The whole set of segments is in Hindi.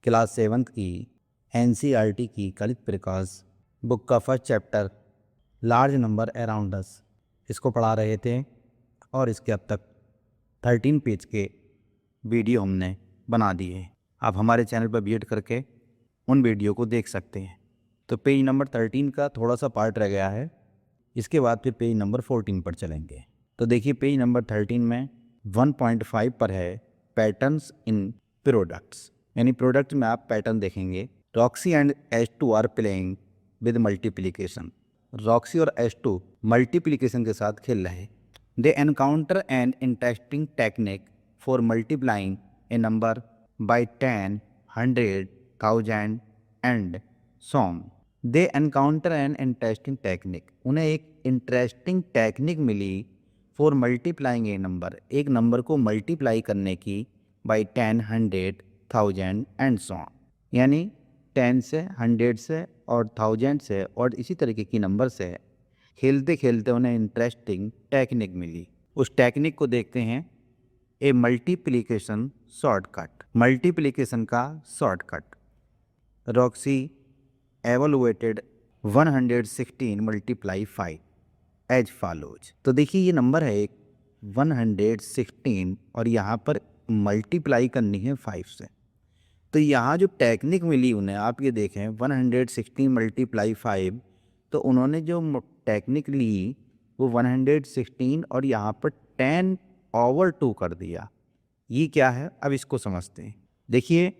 क्लास 7th की NCERT की कलित प्रकाश बुक का first chapter large number around us इसको पढ़ा रहे थे और इसके अब तक 13 पेज के वीडियो हमने बना दिए। आप हमारे चैनल पर विजिट करके उन वीडियो को देख सकते हैं। तो पेज नंबर 13 का थोड़ा सा पार्ट रह गया है, इसके बाद फिर पेज नंबर 14 पर चलेंगे। तो देखिए पेज नंबर 13 में 1.5 पर है पैटर्न्स इन प्रोडक्ट्स, यानी प्रोडक्ट में आप पैटर्न देखेंगे। Roxy and H2 are playing with multiplication. Roxy और H2 मल्टीप्लिकेशन के साथ खेल रहे। They encounter an interesting technique for multiplying a number by 10, 100, 1000 and so on. They encounter an interesting technique. उन्हें एक इंटरेस्टिंग टेक्निक मिली फॉर मल्टीप्लाइंग ए नंबर, एक नंबर को मल्टीप्लाई करने की बाई 10, 100, 1000 एंड so on. यानी 10 से 100 से और 1000 से और इसी तरीके की नंबर से खेलते खेलते उन्हें इंटरेस्टिंग टेक्निक मिली। उस टेक्निक को देखते हैं। ए मल्टीप्लिकेशन शॉर्टकट, मल्टीप्लिकेशन का shortcut. Roxy evaluated 116 multiply 5 as follows. तो देखिए ये नंबर है एक 116 और यहाँ पर मल्टीप्लाई करनी है 5 से। तो यहाँ जो टेक्निक मिली उन्हें, आप ये देखें 116 मल्टीप्लाई 5, तो उन्होंने जो टेक्निक ली वो 116 और यहाँ पर 10/2 कर दिया। ये क्या है, अब इसको समझते हैं। देखिए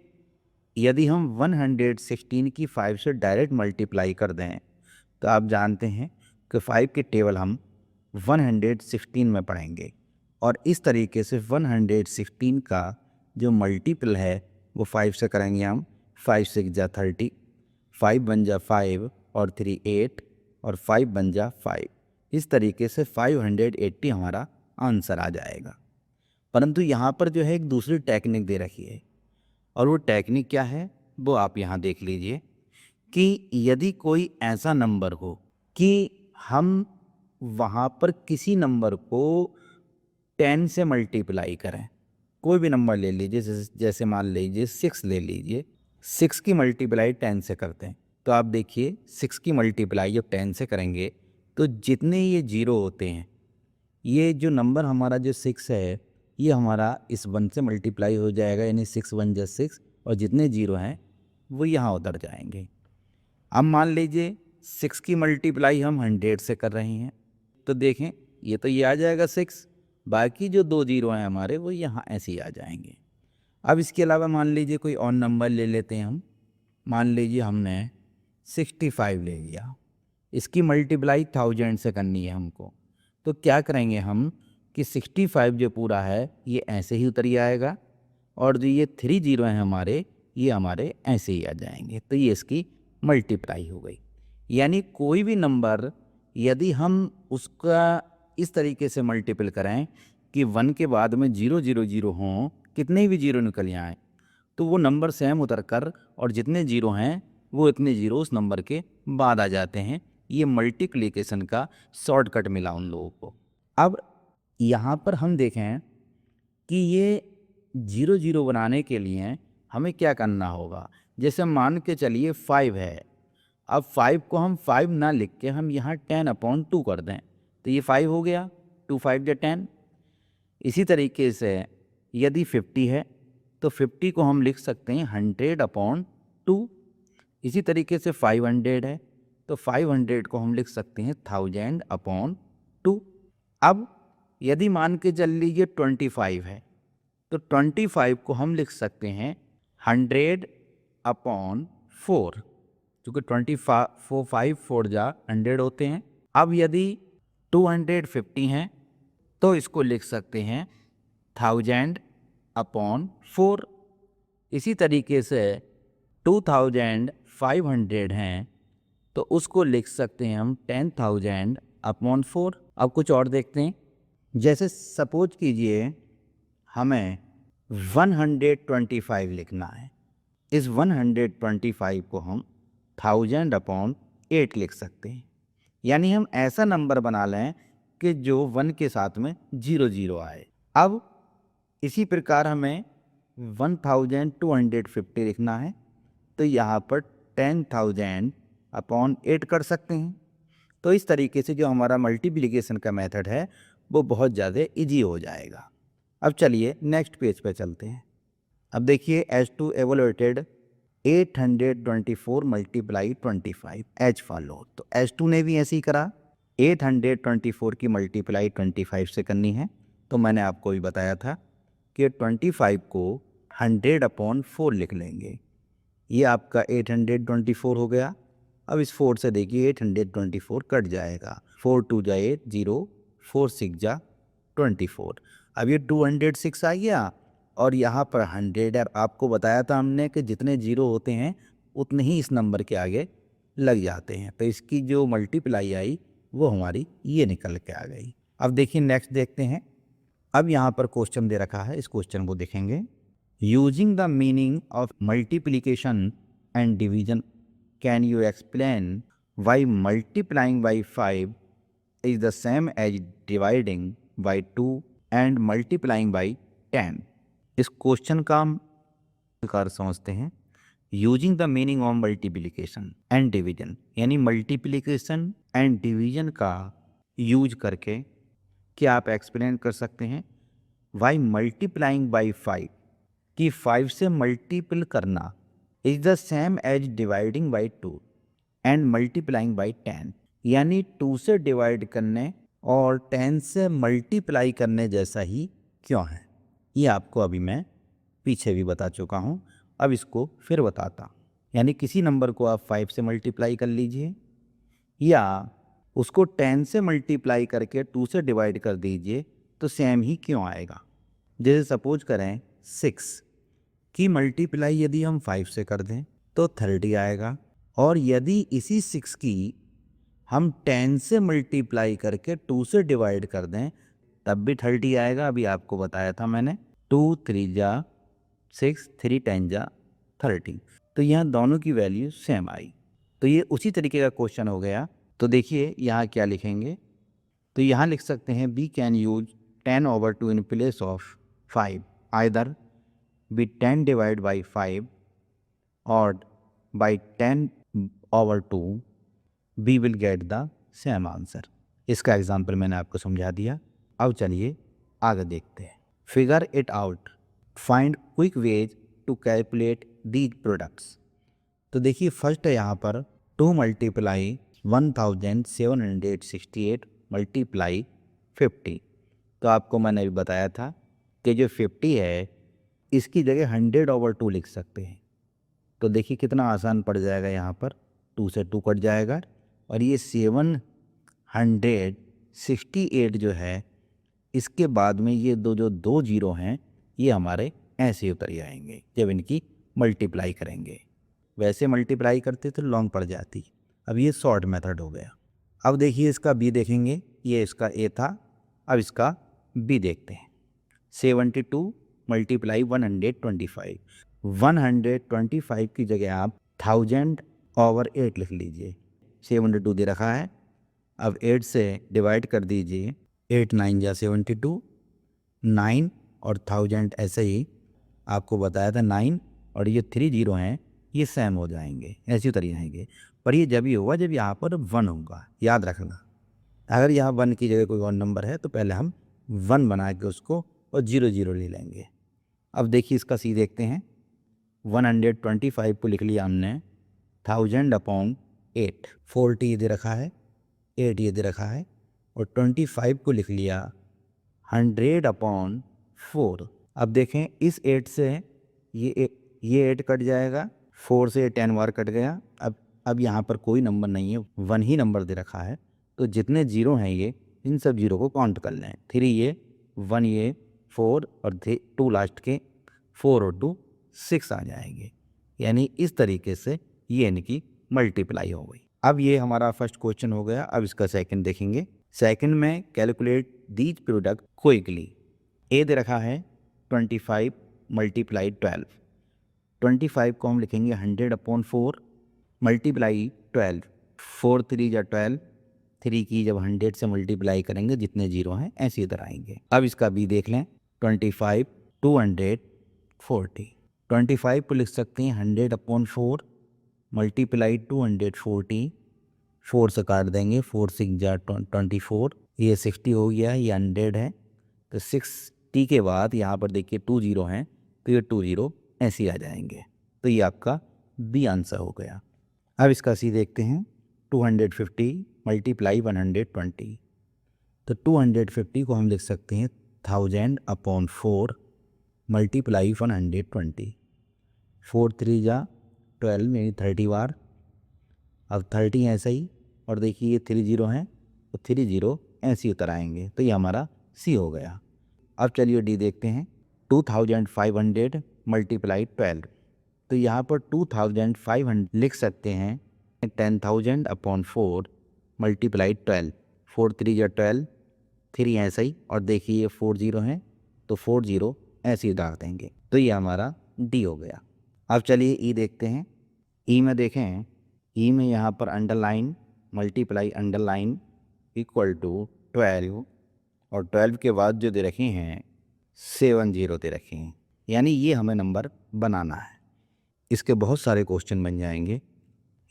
यदि हम 116 की 5 से डायरेक्ट मल्टीप्लाई कर दें तो आप जानते हैं कि 5 के टेबल हम 116 में पढ़ेंगे और इस तरीके से 116 का जो मल्टीपल है वो 5 से करेंगे हम। 5 6 जा 30, 5 बन जा 5 और 3 8 और 5 बन जा 5। इस तरीके से 580 हमारा आंसर आ जाएगा। परंतु यहाँ पर जो है एक दूसरी टेक्निक दे रखी है और वो टेक्निक क्या है वो आप यहाँ देख लीजिए कि यदि कोई ऐसा नंबर हो कि हम वहाँ पर किसी नंबर को 10 से मल्टीप्लाई करें, कोई भी नंबर ले लीजिए, जैसे मान लीजिए 6 ले लीजिए, 6 की मल्टीप्लाई 10 से करते हैं। तो आप देखिए 6 की मल्टीप्लाई जब 10 से करेंगे तो जितने ये जीरो होते हैं, ये जो नंबर हमारा जो 6 है ये हमारा इस 1 से मल्टीप्लाई हो जाएगा, यानी 6 1 जा 6 और जितने जीरो हैं वो यहाँ उतर जाएंगे। अब मान लीजिए 6 की मल्टीप्लाई हम 100 से कर रहे हैं, तो देखें ये तो ये आ जाएगा 6, बाकी जो 2 जीरो हैं हमारे वो यहाँ ऐसे ही आ जाएंगे। अब इसके अलावा मान लीजिए कोई और नंबर ले लेते हैं हम। मान लीजिए हमने 65 ले लिया, इसकी मल्टीप्लाई 1000 से करनी है हमको। तो क्या करेंगे हम कि 65 जो पूरा है ये ऐसे ही उतर आएगा और जो ये 3 जीरो हैं हमारे ये हमारे ऐसे ही आ जाएंगे। तो ये इसकी मल्टीप्लाई हो गई। यानी कोई भी नंबर यदि हम उसका इस तरीके से मल्टीपल करें कि 1 के बाद में 0 0 0 हों, कितने भी जीरो निकल आएँ, तो वो नंबर सेम उतर कर और जितने जीरो हैं वो इतने जीरो उस नंबर के बाद आ जाते हैं। ये मल्टीप्लिकेशन का शॉर्टकट मिला उन लोगों को। अब यहाँ पर हम देखें कि ये 0 0 बनाने के लिए हमें क्या करना होगा। जैसे मान के चलिए 5 है, अब 5 को हम 5 ना लिख के हम यहाँ 10/2 कर दें तो ये 5 हो गया, 2 5 जा 10। इसी तरीके से यदि 50 है तो 50 को हम लिख सकते हैं 100/2। इसी तरीके से 500 है तो 500 को हम लिख सकते हैं 1000/2। अब यदि मान के चल लीजिए 25 है तो 25 को हम लिख सकते हैं 100/4, क्योंकि 5 4 जा 100 होते हैं। अब यदि 250 हैं तो इसको लिख सकते हैं 1000/4। इसी तरीके से 2500 हैं तो उसको लिख सकते हैं हम 10,000/4। अब कुछ और देखते हैं। जैसे सपोज कीजिए हमें 125 लिखना है, इस 125 को हम 1000/8 लिख सकते हैं। यानी हम ऐसा नंबर बना लें कि जो 1 के साथ में 0 0 आए। अब इसी प्रकार हमें 1250 लिखना है तो यहाँ पर 10,000 अपॉन 8 कर सकते हैं। तो इस तरीके से जो हमारा मल्टीप्लिकेशन का मेथड है वो बहुत ज़्यादा इजी हो जाएगा। अब चलिए नेक्स्ट पेज पे चलते हैं। अब देखिए H2 evaluated 824 multiply 25 as follow. तो H2 ने भी ऐसे ही करा, 824 की मल्टीप्लाई 25 से करनी है। तो मैंने आपको भी बताया था कि 25 को 100 अपॉन 4 लिख लेंगे। ये आपका 824 हो गया। अब इस 4 से देखिए 824 कट जाएगा, 4 2 जा 8 0, 4 6 जा 24। अब ये 206 आ गया और यहाँ पर 100 है। आपको बताया था हमने कि जितने जीरो होते हैं उतने ही इस नंबर के आगे लग जाते हैं। तो इसकी जो मल्टीप्लाई आई वो हमारी ये निकल के आ गई। अब देखिए नेक्स्ट देखते हैं। अब यहाँ पर क्वेश्चन दे रखा है, इस क्वेश्चन को देखेंगे। Using the meaning of multiplication and division can you explain why multiplying by 5 is the same as dividing by 2 and multiplying by 10। इस क्वेश्चन का हम प्रकार समझते हैं। Using the meaning of multiplication and division, यानी मल्टीप्लिकेशन एंड डिवीजन का यूज करके क्या आप एक्सप्लेन कर सकते हैं वाई मल्टीप्लाइंग बाई 5 कि 5 से मल्टीपल करना is the same as dividing by 2 and multiplying by 10, यानी 2 से डिवाइड करने और 10 से मल्टीप्लाई करने जैसा ही क्यों है। ये आपको अभी मैं पीछे भी बता चुका हूँ, अब इसको फिर बताता। यानी किसी नंबर को आप 5 से मल्टीप्लाई कर लीजिए या उसको 10 से मल्टीप्लाई करके 2 से डिवाइड कर दीजिए तो सेम ही क्यों आएगा। जैसे सपोज करें 6 की मल्टीप्लाई यदि हम 5 से कर दें तो 30 आएगा, और यदि इसी 6 की हम 10 से मल्टीप्लाई करके 2 से डिवाइड कर दें तब भी 30 आएगा। अभी आपको बताया था मैंने, 2 3 जा 6, 3 10 जा 30। तो यहाँ दोनों की वैल्यू सेम आई। तो ये उसी तरीके का क्वेश्चन हो गया। तो देखिए यहाँ क्या लिखेंगे, तो यहाँ लिख सकते हैं we can use 10/2 in place of 5, either be 10 divide by 5 और by 10/2 we will get the same answer. इसका एग्जाम्पल मैंने आपको समझा दिया। अब चलिए आगे देखते हैं। Figure it out, find quick ways to calculate these products. तो देखिए फर्स्ट है यहाँ पर 2 मल्टीप्लाई 1768 मल्टीप्लाई 50। तो आपको मैंने भी बताया था कि जो 50 है इसकी जगह 100/2 लिख सकते हैं। तो देखिए कितना आसान पड़ जाएगा, यहाँ पर 2 से 2 कट जाएगा और ये 768 जो है इसके बाद में ये जो दो जीरो हैं ये हमारे ऐसे उतर जाएंगे जब इनकी मल्टीप्लाई करेंगे। वैसे मल्टीप्लाई करते तो लॉन्ग पड़ जाती, अब ये शॉर्ट मेथड हो गया। अब देखिए इसका बी देखेंगे, ये इसका ए था, अब इसका बी देखते हैं। 72 मल्टीप्लाई 125, 125 की जगह आप 1000/8 लिख लीजिए। 72 दे रखा है, अब 8 से डिवाइड कर दीजिए, 8 9 जा 72, 9 और 1000 ऐसे ही आपको बताया था 9 और ये 3 जीरो हैं ये सेम हो जाएंगे, ऐसे उतर जाएंगे। पर ये जब ही होगा जब यहाँ पर 1 होगा, याद रखना। अगर यहाँ 1 की जगह कोई और नंबर है तो पहले हम 1 बना के उसको और 0 0 ले लेंगे। अब देखिए इसका सी देखते हैं। 125 को लिख लिया हमने 1000/8, 40 ये दे रखा है, 8 ये दे रखा है, और 25 को लिख लिया 100/4। अब देखें इस 8 से ये 8 कट जाएगा, 4 से 10 बार कट गया। अब यहाँ पर कोई नंबर नहीं है, 1 ही नंबर दे रखा है। तो जितने जीरो हैं ये इन सब जीरो को काउंट कर लें। 3 ये, 1 ये, 4 और 2 लास्ट के, 4 और 2 6 आ जाएंगे। यानी इस तरीके से ये इनकी मल्टीप्लाई हो गई। अब ये हमारा फर्स्ट क्वेश्चन हो गया। अब इसका सेकंड देखेंगे। सेकंड में कैलकुलेट दीज प्रोडक्ट क्विकली। ए दे रखा है 25 मल्टीप्लाई 12। 25 को हम लिखेंगे 100/4 मल्टीप्लाई 12, 4 3 जा 12, 3 की जब 100 से मल्टीप्लाई करेंगे जितने जीरो हैं ऐसे इधर आएंगे। अब इसका बी देख लें। 25 200 40। 25 को लिख सकते हैं 100/4 मल्टीप्लाई 240, 4 से काट देंगे, 4 6 जा 24, ये 60 हो गया, ये 100 है। तो 60 के बाद यहाँ पर देखिए 2 0 हैं, तो ये 2 0 ऐसे ही आ जाएंगे। तो ये आपका बी आंसर हो गया। अब इसका सी देखते हैं, 250 मल्टीप्लाई 120। तो 250 को हम लिख सकते हैं 1000/4 मल्टीप्लाई 120। 4 3 जा 12 यानी 30 बार। अब 30 ऐसा ही, और देखिए ये 3 0 हैं, तो 3 0 ऐसे ही उतर आएंगे। तो ये हमारा सी हो गया। अब चलिए डी देखते हैं, 2500 मल्टीप्लाई 12। तो यहाँ पर 2500 लिख सकते हैं 10,000/4 मल्टीप्लाई 12। 4 3 जा 12, 3 ऐसा ही, और देखिए ये 4 0 हैं, तो 4 0 ऐसे ही डाल देंगे। तो ये हमारा डी हो गया। अब चलिए ई देखते हैं। ई में देखें, ई में यहाँ पर underline multiply underline equal to 12, और 12 के बाद जो दे रखे हैं 70 दे रखे हैं, यानी ये हमें नंबर बनाना है। इसके बहुत सारे क्वेश्चन बन जाएंगे।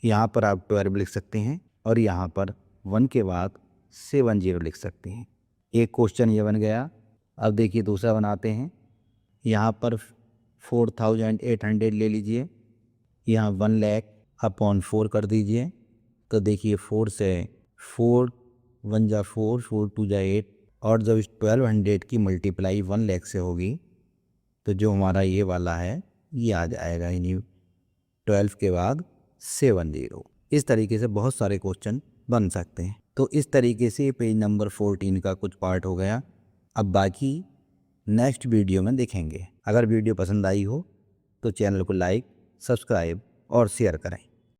यहाँ पर आप 12 लिख सकते हैं, और यहाँ पर 1 के बाद 70 लिख सकते हैं। एक क्वेश्चन ये बन गया। अब देखिए दूसरा बनाते हैं। यहाँ पर 4800 ले लीजिए, यहाँ 1,00,000/4 कर दीजिए। तो देखिए 4 से 4 1 जा 4, 4 2 जा 8, और जब इस 1200 की मल्टीप्लाई 1,00,000 से होगी, तो जो हमारा ये वाला है ये आ जाएगा, यानी 12 के बाद 70। इस तरीके से बहुत सारे क्वेश्चन बन सकते हैं। तो इस तरीके से पेज नंबर 14 का कुछ पार्ट हो गया। अब बाकी नेक्स्ट वीडियो में देखेंगे। अगर वीडियो पसंद आई हो तो चैनल को लाइक, सब्सक्राइब और शेयर करें।